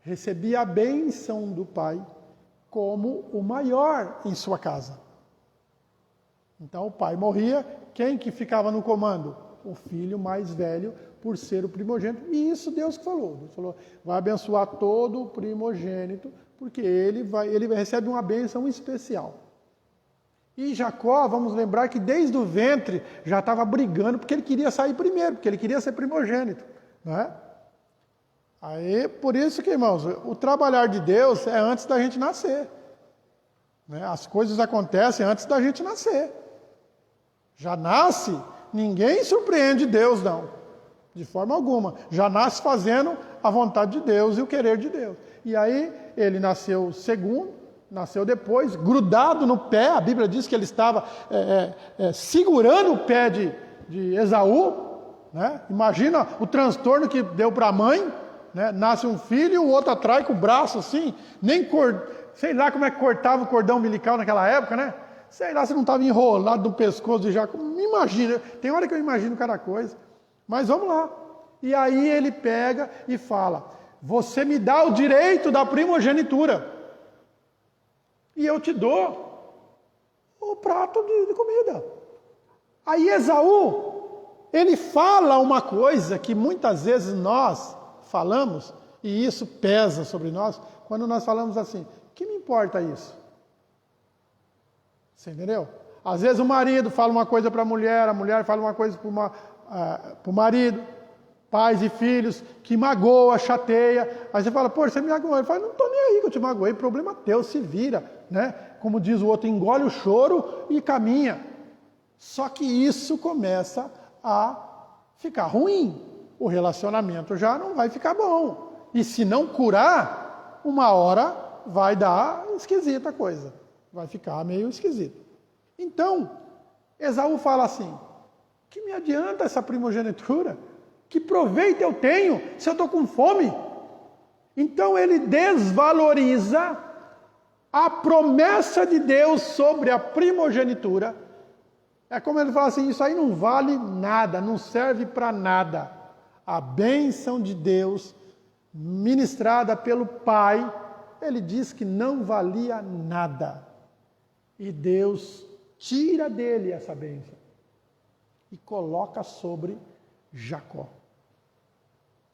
recebia a bênção do pai como o maior em sua casa. Então o pai morria, quem que ficava no comando? O filho mais velho, por ser o primogênito. E isso Deus que falou. Deus falou, vai abençoar todo o primogênito, porque ele recebe uma bênção especial. E Jacó, vamos lembrar que desde o ventre já estava brigando, porque ele queria sair primeiro, porque ele queria ser primogênito. Não é? Aí, por isso que, irmãos, o trabalhar de Deus é antes da gente nascer. Né? As coisas acontecem antes da gente nascer. Já nasce, ninguém surpreende Deus, não. De forma alguma. Já nasce fazendo a vontade de Deus e o querer de Deus. E aí, ele nasceu segundo, nasceu depois, grudado no pé. A Bíblia diz que ele estava segurando o pé de Esaú. Né? Imagina o transtorno que deu para a mãe. Né? Nasce um filho e o outro atrás com o braço assim, sei lá como é que cortava o cordão umbilical naquela época, né? Sei lá se não estava enrolado no pescoço de Jacó. Me imagina, tem hora que eu imagino cada coisa. Mas vamos lá. E aí ele pega e fala, você me dá o direito da primogenitura. E eu te dou o prato de comida. Aí Esaú, ele fala uma coisa que muitas vezes nós falamos, e isso pesa sobre nós, quando nós falamos assim, que me importa isso? Você entendeu? Às vezes o marido fala uma coisa para a mulher fala uma coisa para o marido, pais e filhos, que magoa, chateia, aí você fala, pô, você me magoou, ele fala, não estou nem aí que eu te magoei, problema teu, se vira, né? Como diz o outro, engole o choro e caminha. Só que isso começa a ficar ruim. O relacionamento já não vai ficar bom. E se não curar, uma hora vai dar esquisita a coisa. Vai ficar meio esquisito. Então, Esaú fala assim, que me adianta essa primogenitura? Que proveito eu tenho se eu estou com fome? Então ele desvaloriza a promessa de Deus sobre a primogenitura. É como ele fala assim, isso aí não vale nada, não serve para nada. A bênção de Deus, ministrada pelo Pai, ele diz que não valia nada. E Deus tira dele essa bênção e coloca sobre Jacó.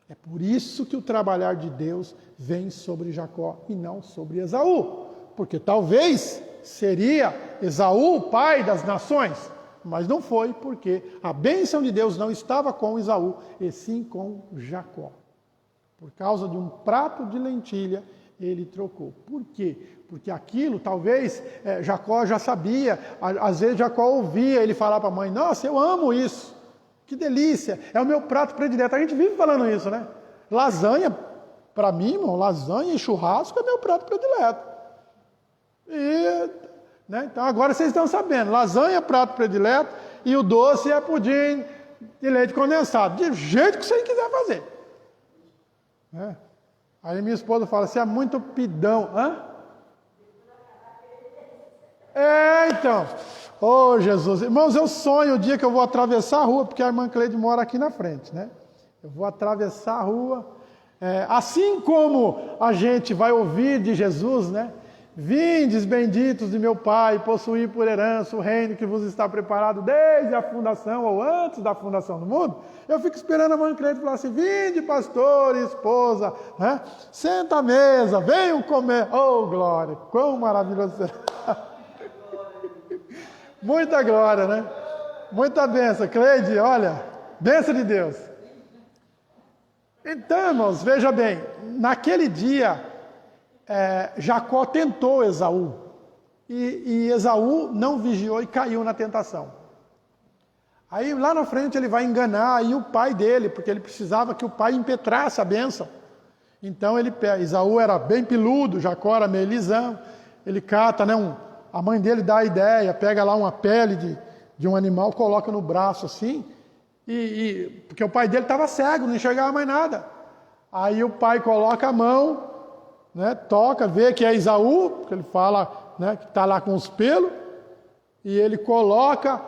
É por isso que o trabalhar de Deus vem sobre Jacó e não sobre Esaú. Porque talvez seria Esaú o pai das nações. Mas não foi, porque a bênção de Deus não estava com Esaú, e sim com Jacó. Por causa de um prato de lentilha, ele trocou. Por quê? Porque aquilo, talvez, Jacó já sabia, às vezes Jacó ouvia ele falar para a mãe, nossa, eu amo isso, que delícia, é o meu prato predileto. A gente vive falando isso, né? Lasanha, para mim, irmão, lasanha e churrasco é meu prato predileto. Né? Então agora vocês estão sabendo, lasanha é prato predileto e o doce é pudim de leite condensado, de jeito que você quiser fazer. Né? Aí minha esposa fala, você é muito pidão. Hã? Então, oh Jesus, irmãos, eu sonho o dia que eu vou atravessar a rua, porque a irmã Cleide mora aqui na frente, né? Eu vou atravessar a rua, assim como a gente vai ouvir de Jesus, né? Vindes benditos de meu Pai, possuir por herança o reino que vos está preparado desde a fundação ou antes da fundação do mundo. Eu fico esperando a mãe crente falar assim, vinde pastor e esposa, né? Senta à mesa, venham comer. Oh glória, quão maravilhoso será. Muita glória, né? Muita bênção. Cleide, olha, bênção de Deus. Então, irmãos, veja bem, naquele dia, Jacó tentou Esaú, e Esaú não vigiou e caiu na tentação. Aí lá na frente ele vai enganar aí o pai dele, porque ele precisava que o pai impetrasse a bênção. Então Esaú era bem peludo, Jacó era meio lisão, ele cata, a mãe dele dá a ideia, pega lá uma pele de um animal, coloca no braço assim, porque o pai dele estava cego, não enxergava mais nada. Aí o pai coloca a mão, toca, vê que é Esaú, porque ele fala que está lá com os pelos, e ele coloca,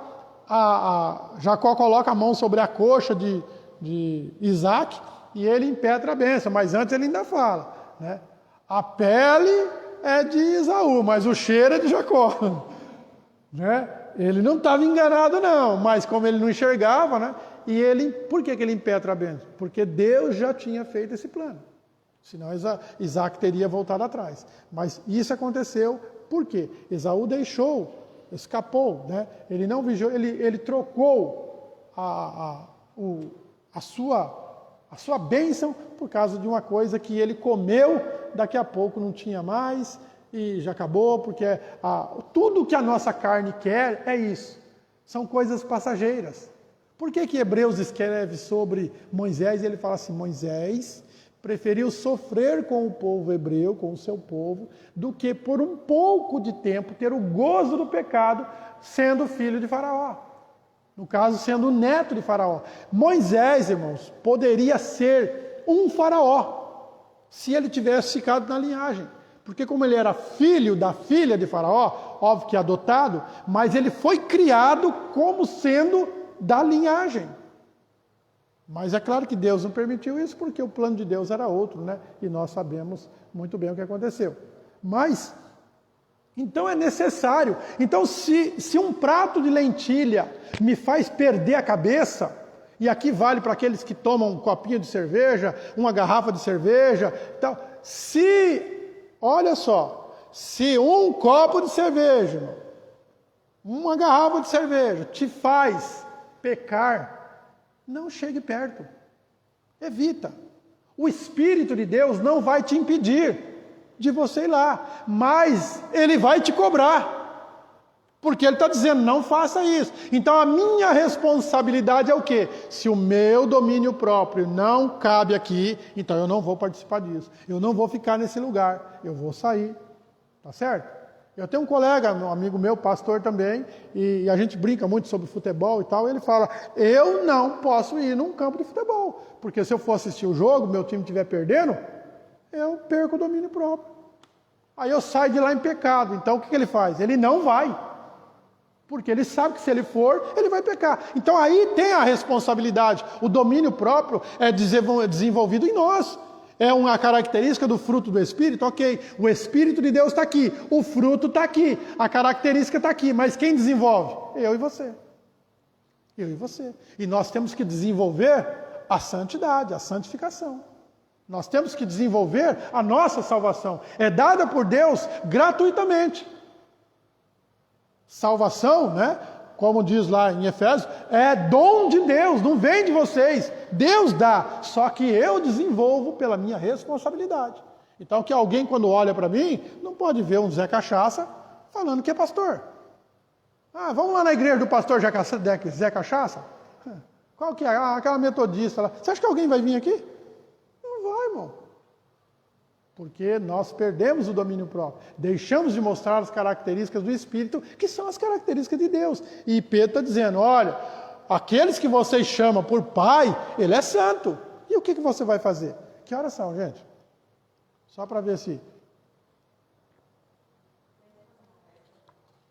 Jacó coloca a mão sobre a coxa de Isaac, e ele impetra a bênção, mas antes ele ainda fala, a pele é de Esaú, mas o cheiro é de Jacó. Ele não estava enganado não, mas como ele não enxergava, por que ele impetra a bênção? Porque Deus já tinha feito esse plano, senão Isaac teria voltado atrás. Mas isso aconteceu, por quê? Esaú escapou, ele não vigiou, ele trocou a sua bênção por causa de uma coisa que ele comeu, daqui a pouco não tinha mais e já acabou, porque tudo que a nossa carne quer é isso, são coisas passageiras. Por que Hebreus escreve sobre Moisés e ele fala assim, Moisés preferiu sofrer com o povo hebreu, com o seu povo, do que por um pouco de tempo ter o gozo do pecado sendo filho de Faraó. No caso, sendo neto de Faraó. Moisés, irmãos, poderia ser um Faraó, se ele tivesse ficado na linhagem. Porque como ele era filho da filha de Faraó, óbvio que adotado, mas ele foi criado como sendo da linhagem. Mas é claro que Deus não permitiu isso, porque o plano de Deus era outro, E nós sabemos muito bem o que aconteceu. Mas, então é necessário. Então, se um prato de lentilha me faz perder a cabeça, e aqui vale para aqueles que tomam um copinho de cerveja, uma garrafa de cerveja, tal, olha só, se um copo de cerveja, uma garrafa de cerveja te faz pecar, não chegue perto, evita. O Espírito de Deus não vai te impedir de você ir lá, mas Ele vai te cobrar, porque Ele está dizendo, não faça isso. Então a minha responsabilidade é o quê? Se o meu domínio próprio não cabe aqui, então eu não vou participar disso, eu não vou ficar nesse lugar, eu vou sair, tá certo? Eu tenho um colega, um amigo meu, pastor também, e a gente brinca muito sobre futebol e tal, e ele fala, eu não posso ir num campo de futebol, porque se eu for assistir o jogo, meu time estiver perdendo, eu perco o domínio próprio. Aí eu saio de lá em pecado. Então o que ele faz? Ele não vai, porque ele sabe que se ele for, ele vai pecar. Então aí tem a responsabilidade. O domínio próprio é desenvolvido em nós. É uma característica do fruto do Espírito, ok. O Espírito de Deus está aqui, o fruto está aqui, a característica está aqui, mas quem desenvolve? Eu e você. Eu e você. E nós temos que desenvolver a santidade, a santificação. Nós temos que desenvolver a nossa salvação. É dada por Deus gratuitamente. Salvação, como diz lá em Efésios, é dom de Deus, não vem de vocês. Deus dá, só que eu desenvolvo pela minha responsabilidade. Então que alguém quando olha para mim, não pode ver um Zé Cachaça falando que é pastor. Vamos lá na igreja do pastor Zé Cachaça? Qual que é? Aquela metodista lá. Você acha que alguém vai vir aqui? Não vai, irmão. Porque nós perdemos o domínio próprio. Deixamos de mostrar as características do Espírito, que são as características de Deus. E Pedro está dizendo, olha, aqueles que vocês chamam por pai, ele é santo. E o que você vai fazer? Que horas são, gente? Só para ver se...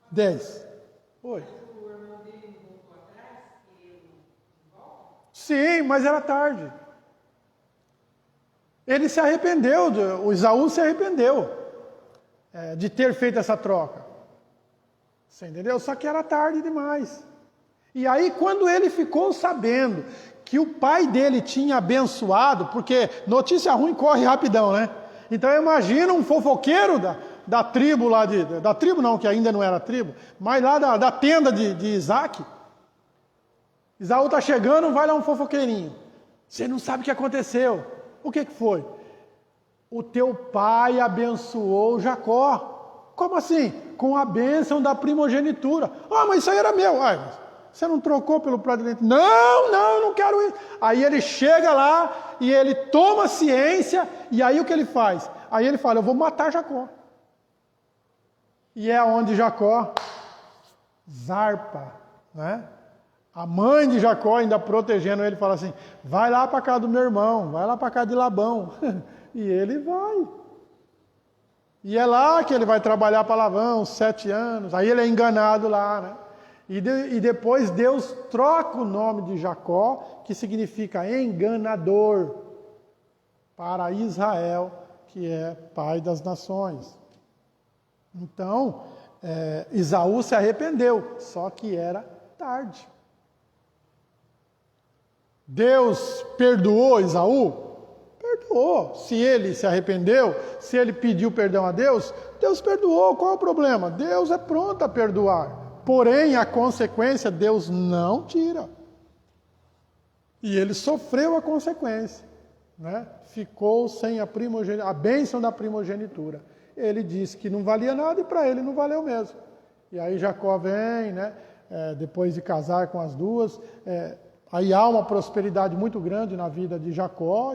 10. Oi. Sim, mas era tarde. Ele se arrependeu, o Esaú se arrependeu de ter feito essa troca. Você entendeu? Só que era tarde demais. E aí quando ele ficou sabendo que o pai dele tinha abençoado, porque notícia ruim corre rapidão, Então eu imagino um fofoqueiro da tribo lá, da tribo não, que ainda não era tribo, mas lá da tenda de Isaac. Esaú está chegando, vai lá um fofoqueirinho. Você não sabe o que aconteceu. O que foi? O teu pai abençoou Jacó. Como assim? Com a bênção da primogenitura. Ah, mas isso aí era meu. Ai, você não trocou pelo prato de leite? Não, eu não quero isso. Aí ele chega lá e ele toma ciência, e aí o que ele faz? Aí ele fala, eu vou matar Jacó. E é onde Jacó zarpa, né? A mãe de Jacó ainda protegendo ele, fala assim, vai lá para casa do meu irmão, vai lá para casa de Labão. E ele vai. E é lá que ele vai trabalhar para Labão, 7 anos. Aí ele é enganado lá, né? E depois Deus troca o nome de Jacó, que significa enganador, para Israel, que é pai das nações. Então, Esaú se arrependeu, só que era tarde. Deus perdoou Esaú? Perdoou. Se ele se arrependeu, se ele pediu perdão a Deus, Deus perdoou. Qual é o problema? Deus é pronto a perdoar. Porém, a consequência Deus não tira. E ele sofreu a consequência, né? Ficou sem a bênção da primogenitura. Ele disse que não valia nada e para ele não valeu mesmo. E aí Jacó vem, né? Depois de casar com as duas, aí há uma prosperidade muito grande na vida de Jacó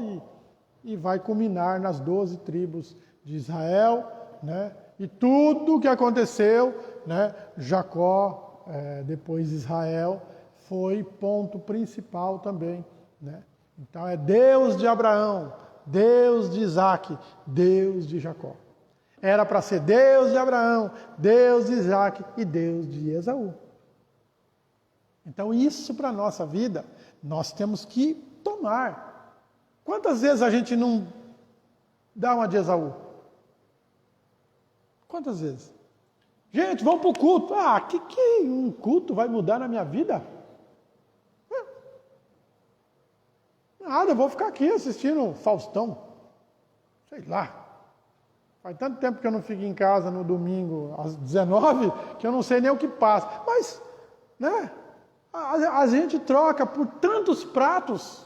e vai culminar nas 12 tribos de Israel, né? E tudo o que aconteceu, né? Jacó, depois Israel, foi ponto principal também, né? Então é Deus de Abraão, Deus de Isaac, Deus de Jacó. Era para ser Deus de Abraão, Deus de Isaac e Deus de Esaú. Então isso para a nossa vida, nós temos que tomar. Quantas vezes a gente não dá uma de Esaú? Quantas vezes? Gente, vamos para o culto. Ah, que um culto vai mudar na minha vida? Nada, eu vou ficar aqui assistindo Faustão. Sei lá. Faz tanto tempo que eu não fico em casa no domingo às 19 que eu não sei nem o que passa. Mas, né? A gente troca por tantos pratos.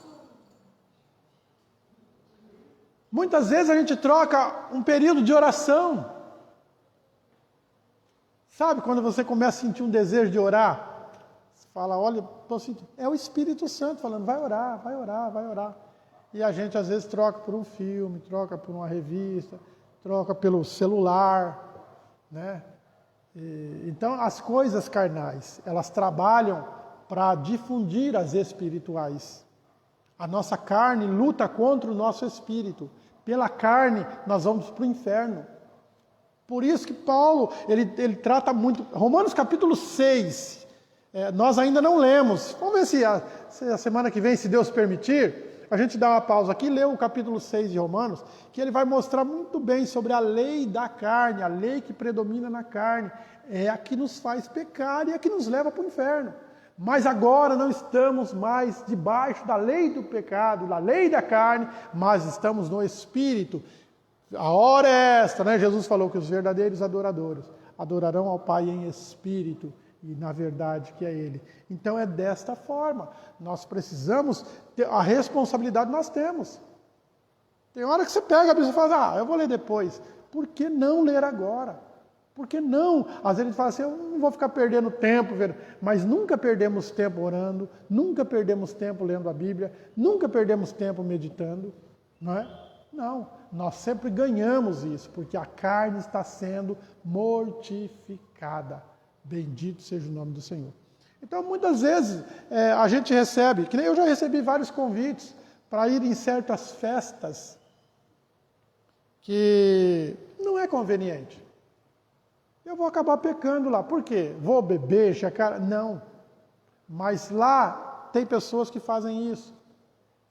Muitas vezes a gente troca um período de oração. Sabe quando você começa a sentir um desejo de orar? Você fala, olha, estou sentindo. É o Espírito Santo falando, vai orar, vai orar, vai orar. E a gente às vezes troca por um filme, troca por uma revista, troca pelo celular, né? Então as coisas carnais, elas trabalham para difundir as espirituais. A nossa carne luta contra o nosso espírito. Pela carne nós vamos para o inferno. Por isso que Paulo, ele trata muito... Romanos capítulo 6, nós ainda não lemos. Vamos ver se a semana que vem, se Deus permitir, a gente dá uma pausa aqui e lê o capítulo 6 de Romanos, que ele vai mostrar muito bem sobre a lei da carne, a lei que predomina na carne. É a que nos faz pecar e a que nos leva para o inferno. Mas agora não estamos mais debaixo da lei do pecado, da lei da carne, mas estamos no Espírito. A hora é esta, né? Jesus falou que os verdadeiros adoradores adorarão ao Pai em espírito e na verdade que é Ele. Então é desta forma. Nós precisamos ter a responsabilidade nós temos. Tem hora que você pega a Bíblia e fala, eu vou ler depois. Por que não ler agora? Por que não? Às vezes a gente fala assim, eu não vou ficar perdendo tempo, mas nunca perdemos tempo orando, nunca perdemos tempo lendo a Bíblia, nunca perdemos tempo meditando, não é? Não, nós sempre ganhamos isso, porque a carne está sendo mortificada. Bendito seja o nome do Senhor. Então, muitas vezes, a gente recebe, que nem eu já recebi vários convites para ir em certas festas que não é conveniente. Eu vou acabar pecando lá. Por quê? Vou beber, chacar? Não. Mas lá tem pessoas que fazem isso.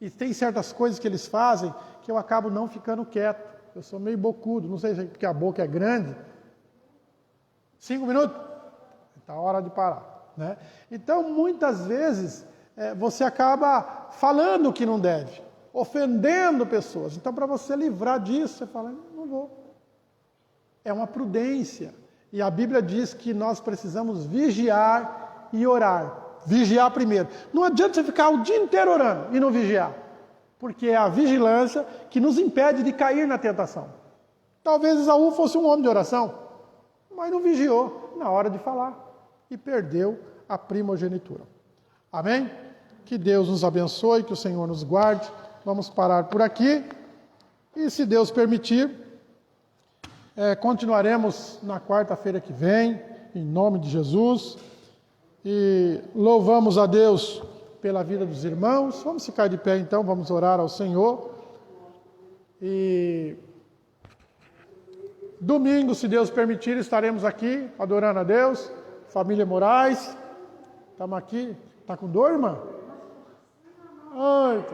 E tem certas coisas que eles fazem que eu acabo não ficando quieto. Eu sou meio bocudo, não sei se é porque a boca é grande. 5 minutos? Está a hora de parar, né? Então, muitas vezes, você acaba falando o que não deve, ofendendo pessoas. Então, para você livrar disso, você fala, não vou. É uma prudência. E a Bíblia diz que nós precisamos vigiar e orar. Vigiar primeiro. Não adianta você ficar o dia inteiro orando e não vigiar. porque é a vigilância que nos impede de cair na tentação. Talvez Esaú fosse um homem de oração, mas não vigiou na hora de falar e perdeu a primogenitura. Amém? Que Deus nos abençoe, que o Senhor nos guarde. Vamos parar por aqui e, se Deus permitir, continuaremos na quarta-feira que vem, em nome de Jesus. E louvamos a Deus pela vida dos irmãos. Vamos ficar de pé então, vamos orar ao Senhor. E domingo, se Deus permitir, estaremos aqui adorando a Deus. Família Moraes, estamos aqui. Está com dor, irmã? Ai,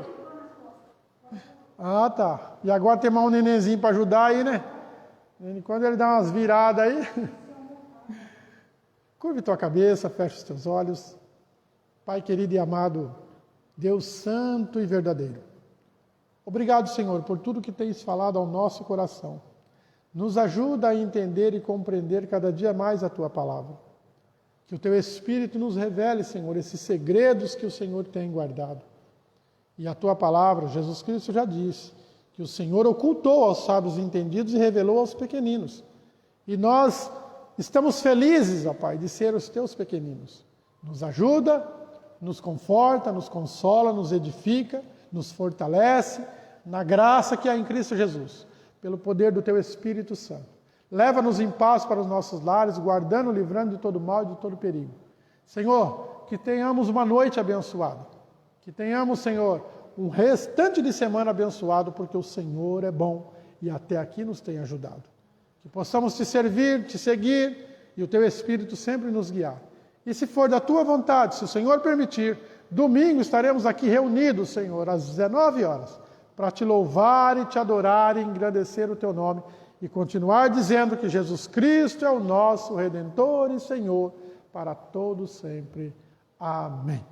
tá. E agora tem mais um nenenzinho para ajudar aí, né? Quando ele dá umas viradas aí. Curve tua cabeça, fecha os teus olhos. Pai querido e amado, Deus santo e verdadeiro. Obrigado, Senhor, por tudo que tens falado ao nosso coração. Nos ajuda a entender e compreender cada dia mais a tua palavra. Que o teu Espírito nos revele, Senhor, esses segredos que o Senhor tem guardado. E a tua palavra, Jesus Cristo já disse, que o Senhor ocultou aos sábios entendidos e revelou aos pequeninos. E nós estamos felizes, ó Pai, de ser os teus pequeninos. Nos ajuda, nos conforta, nos consola, nos edifica, nos fortalece, na graça que há em Cristo Jesus, pelo poder do teu Espírito Santo. Leva-nos em paz para os nossos lares, guardando, livrando de todo mal e de todo perigo. Senhor, que tenhamos uma noite abençoada. Que tenhamos, Senhor, um restante de semana abençoado, porque o Senhor é bom e até aqui nos tem ajudado. Que possamos te servir, te seguir e o teu Espírito sempre nos guiar. E se for da tua vontade, se o Senhor permitir, domingo estaremos aqui reunidos, Senhor, às 19 horas, para te louvar e te adorar e engrandecer o teu nome e continuar dizendo que Jesus Cristo é o nosso Redentor e Senhor para todos sempre. Amém.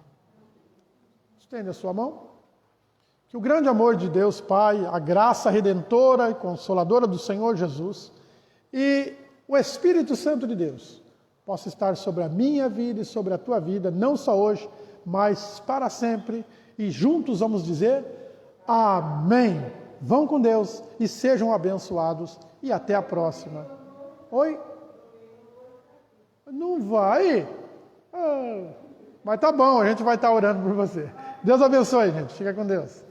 Estende a sua mão. Que o grande amor de Deus Pai, a graça redentora e consoladora do Senhor Jesus e o Espírito Santo de Deus possa estar sobre a minha vida e sobre a tua vida, não só hoje, mas para sempre. E juntos vamos dizer amém. Vão com Deus e sejam abençoados. E até a próxima. Oi? Não vai? Mas tá bom, a gente vai estar orando por você. Deus abençoe, gente. Fica com Deus.